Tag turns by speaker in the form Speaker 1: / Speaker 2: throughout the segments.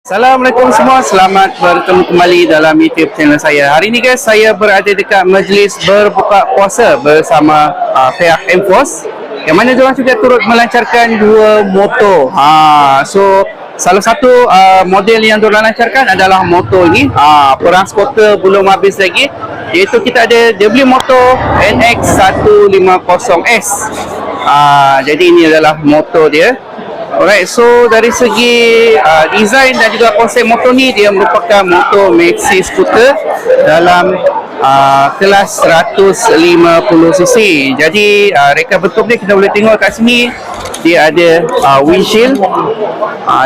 Speaker 1: Assalamualaikum semua, selamat bertemu kembali dalam YouTube channel saya. Hari ni guys, saya berada dekat majlis berbuka puasa bersama pihak MFOS, yang mana diorang juga turut melancarkan dua motor. So salah satu model yang diorang lancarkan adalah motor ni. Perang skuter belum habis lagi, iaitu kita ada dia beli motor NX150S. Jadi ini adalah motor dia. Alright, so dari segi design dan juga konsep motor ni, dia merupakan motor maxi scooter dalam kelas 150cc. Jadi reka bentuk dia kita boleh tengok kat sini, dia ada windshield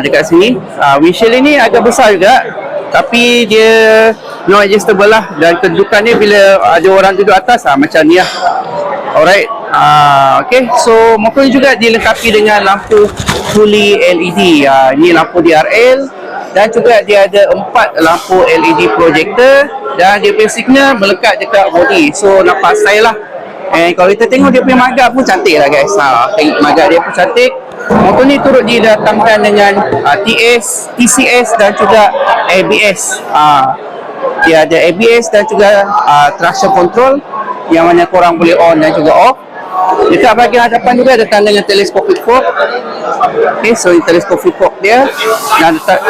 Speaker 1: dekat sini. Windshield ini agak besar juga, tapi dia no adjustable lah, dan kedudukannya bila ada orang duduk atas macam ni lah. Alright, okay, so motor ni juga dilengkapi dengan lampu fully LED. Ni lampu DRL, dan juga dia ada 4 lampu LED projector, dan dia punya signal melekat dekat body. So nampak style lah. And kalau kita tengok dia punya magak pun cantik lah guys. Tengok magak dia pun cantik. Motor ni turut didatangkan dengan TCS dan juga ABS. Dia ada ABS dan juga traction control, yang mana korang boleh on dan juga off. Dekat bahagian hadapan juga datang dengan telescopic fork. Okay, so ini telescopic fork dia,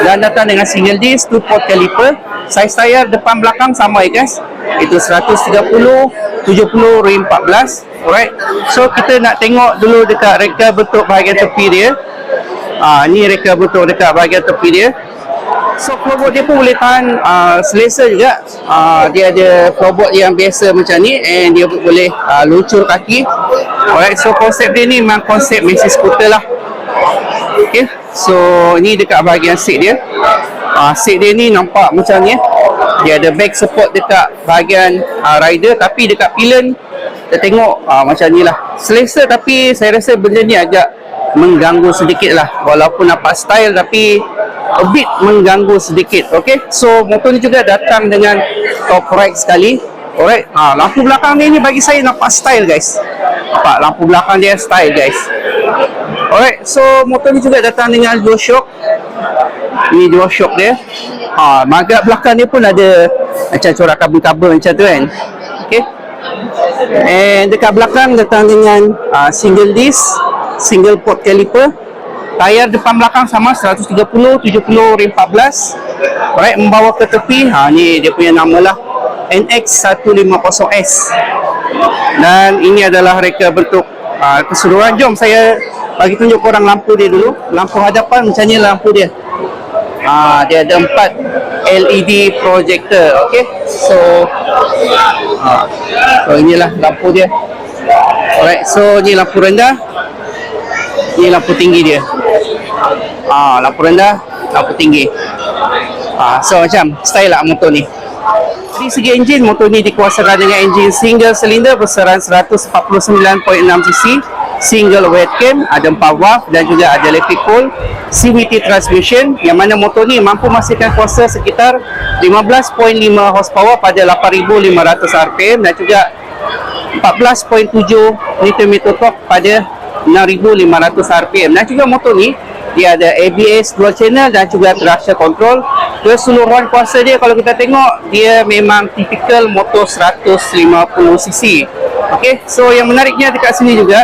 Speaker 1: dan datang dengan single disc 2-port caliper. Saiz tayar depan belakang sama guys, itu 130, 70, rim 14. Alright, so kita nak tengok dulu dekat reka bentuk bahagian tepi dia. Ni reka bentuk dekat bahagian tepi dia. So floorboard dia pun boleh tahan selesa juga. Dia ada floorboard yang biasa macam ni, and dia boleh luncur kaki. Alright, so konsep dia ni memang konsep maxi scooter lah. Okay, so ni dekat bahagian seat dia. Seat dia ni nampak macam ni. Dia ada back support dekat bahagian rider, tapi dekat pillion kita tengok macam ni lah. Selesa, tapi saya rasa benda ni agak mengganggu sedikit lah. Walaupun nampak style, tapi a bit mengganggu sedikit. Okay, so motor ni juga datang dengan top right sekali. Alright, lampu belakang ni bagi saya nampak style guys. Nampak lampu belakang dia style guys. Alright, so motor ni juga datang dengan dual shock. Ini dual shock dia. Magak belakang dia pun ada macam corak kabel-kabel macam tu kan. Okay, and dekat belakang datang dengan single disc, single port caliper. Tayar depan belakang sama 130, 70, rim 14. Alright, membawa ke tepi. Ni dia punya nama lah, NX150S. Dan ini adalah reka bentuk keseluruhan. Jom saya bagi tunjuk korang lampu dia dulu. Lampu hadapan macam ni lampu dia. Dia ada 4 LED projector. Okay, so inilah lampu dia. Alright, so ni lampu rendah, ni lampu tinggi dia. Lampu rendah, lampu tinggi. So macam style lah motor ni. Dari segi enjin, motor ni dikuasakan dengan enjin single silinder besaran 149.6cc, single wet cam, ada 4 valve, dan juga ada electric pole, CVT transmission, yang mana motor ni mampu menghasilkan kuasa sekitar 15.5 horsepower pada 8,500 rpm, dan juga 14.7 Nm torque pada 6,500 rpm. Dan juga motor ni dia ada ABS dual channel dan juga traction control. Keseluruhan kuasa dia kalau kita tengok, dia memang tipikal motor 150cc. Okay, so yang menariknya dekat sini juga,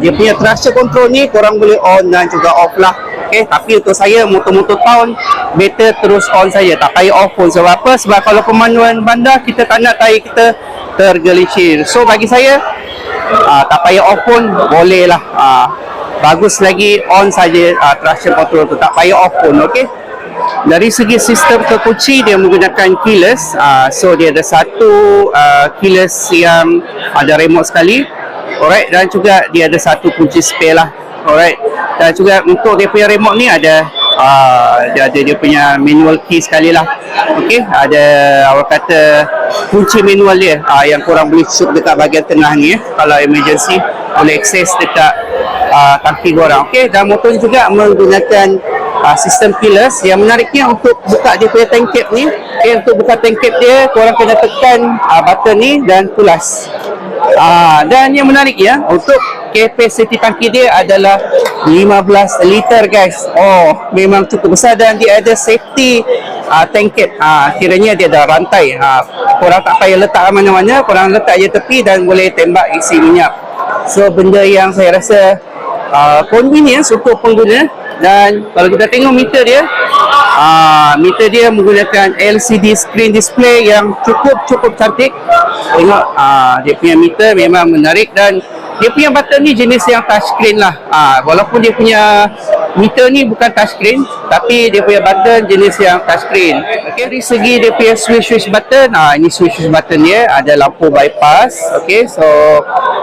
Speaker 1: dia punya traction control ni korang boleh on dan juga off lah. Okay, tapi untuk saya motor-motor tahun better terus on saja, tak payah off pun. Sebab apa? Sebab kalau pemanduan bandar kita tak nak tayar kita tergelincir. So bagi saya tak payah off pun boleh lah. Bagus lagi on saja traction control tu, tak payah off pun. Okay, dari segi sistem terkunci, dia menggunakan keyless. So dia ada satu keyless yang ada remote sekali. Alright, dan juga dia ada satu kunci spare lah. Alright, dan juga untuk dia punya remote ni ada dia punya manual key sekali lah. Okay, ada awak kata kunci manual dia yang korang boleh shoot dekat bahagian tengah ni. Kalau emergency boleh akses dekat tangki korang. Okay, dan motor ni juga menggunakan sistem keyless. Yang menariknya, untuk buka dia punya tank cap ni, okay, untuk buka tank cap dia korang kena tekan button ni dan tulas. Dan yang menariknya, untuk capacity tangki dia adalah 15 liter guys. Oh, memang cukup besar dan dia ada safety tankette. Kiranya dia ada rantai. Korang tak payah letak mana-mana, korang letak je tepi dan boleh tembak isi minyak. So benda yang saya rasa convenience untuk pengguna. Dan kalau kita tengok meter dia menggunakan LCD screen display yang cukup cantik. Tengok dia punya meter memang menarik dan dia punya button ni jenis yang touchscreen lah. Walaupun dia punya meter ni bukan touchscreen, tapi dia punya button jenis yang touchscreen. Okay, dari segi dia punya switch button, ini switch button dia ada lampu bypass. Okay, so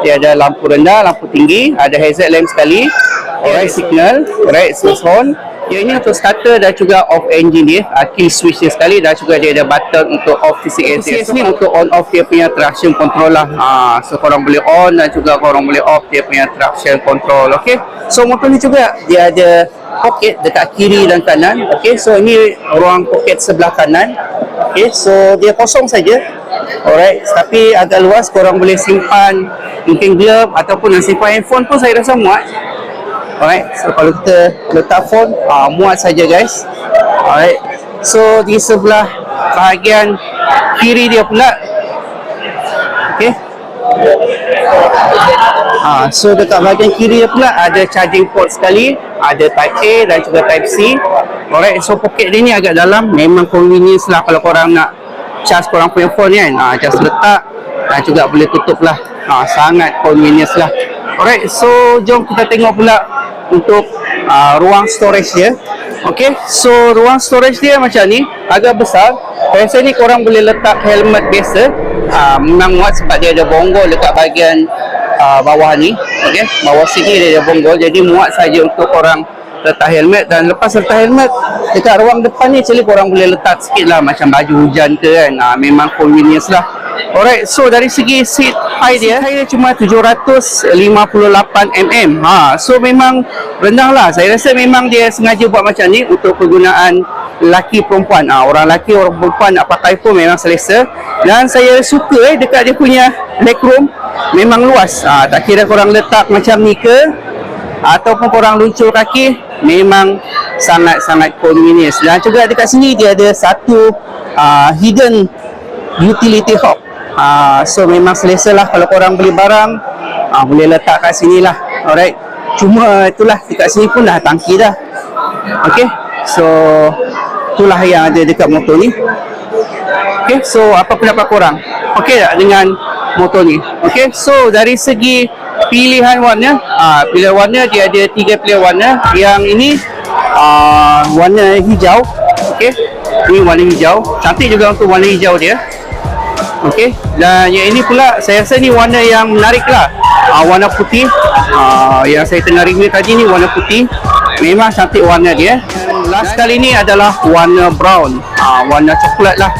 Speaker 1: dia ada lampu rendah, lampu tinggi, ada hazard lamp sekali. Alright, signal, alright, switch on. Yang ini untuk starter dan juga off engine dia, key switch dia sekali, dan juga dia ada button untuk off TCS dia. Ni untuk on off dia punya traction control lah. So korang boleh on dan juga korang boleh off dia punya traction control. Okay, so motor ni juga dia ada pocket dekat kiri dan kanan. Okay, so ini ruang pocket sebelah kanan. Okay, so dia kosong saja. Alright, tapi agak luas, korang boleh simpan mungkin glove ataupun nak simpan handphone pun saya rasa muat. Alright, so kalau kita letak phone, muat saja guys. Alright, so di sebelah bahagian kiri dia pula, okay, so dekat bahagian kiri dia pula ada charging port sekali, ada Type A dan juga Type C. Alright, so poket dia ni agak dalam, memang convenience lah kalau korang nak charge korang punya phone kan. Just letak dan juga boleh tutup lah. Sangat convenience lah. Alright, so jom kita tengok pula untuk ruang storage dia. Okay, so ruang storage dia macam ni, agak besar. Biasa ni korang boleh letak helmet biasa. Memang muat sebab dia ada bonggol dekat bahagian bawah ni. Okay, bawah sini dia ada bonggol, jadi muat saja untuk korang letak helmet. Dan lepas letak helmet, dekat ruang depan ni actually korang boleh letak sikit lah, macam baju hujan ke kan. Memang convenience lah. Alright, so dari segi seat height dia cuma 758mm. So memang rendah lah. Saya rasa memang dia sengaja buat macam ni untuk penggunaan lelaki perempuan. Orang lelaki, orang perempuan nak pakai pun memang selesa. Dan saya suka dekat dia punya legroom memang luas. Tak kira korang letak macam ni ke ataupun korang luncur kaki, memang sangat-sangat convenience. Dan juga dekat sini dia ada satu hidden utility hob. So memang selesa lah kalau korang beli barang, boleh letak kat sini lah. Alright, cuma itulah dekat sini pun dah tangki dah. Okay, so itulah yang ada dekat motor ni. Okay, so apa pendapat korang? Okay tak dengan motor ni? Okay, so dari segi pilihan warna, pilihan warna dia ada 3 pilihan warna. Yang ini warna hijau. Okay, ini warna hijau, cantik juga untuk warna hijau dia. Okey, dan yang ini pula saya rasa ni warna yang menarik lah, warna putih. Yang saya tengah review tadi ni warna putih, memang cantik warna dia. Last kali ni adalah warna brown, warna coklat lah.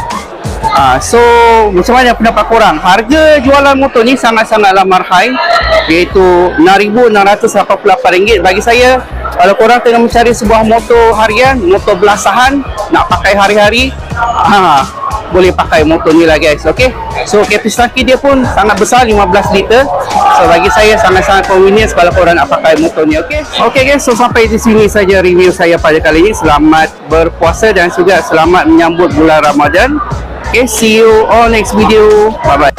Speaker 1: So macam mana pendapat korang? Harga jualan motor ni sangat-sangatlah marhai, iaitu RM6,688. Bagi saya, kalau korang tengah mencari sebuah motor harian, motor belasahan, nak pakai hari-hari, boleh pakai motor ni lah guys. Okay, so capacity tangki dia pun sangat besar, 15 liter. So bagi saya sangat-sangat convenience kalau korang nak pakai motor ni. Okay, guys, so sampai di sini saja review saya pada kali ini. Selamat berpuasa dan juga selamat menyambut bulan Ramadan. Okay, see you all next video. Bye bye.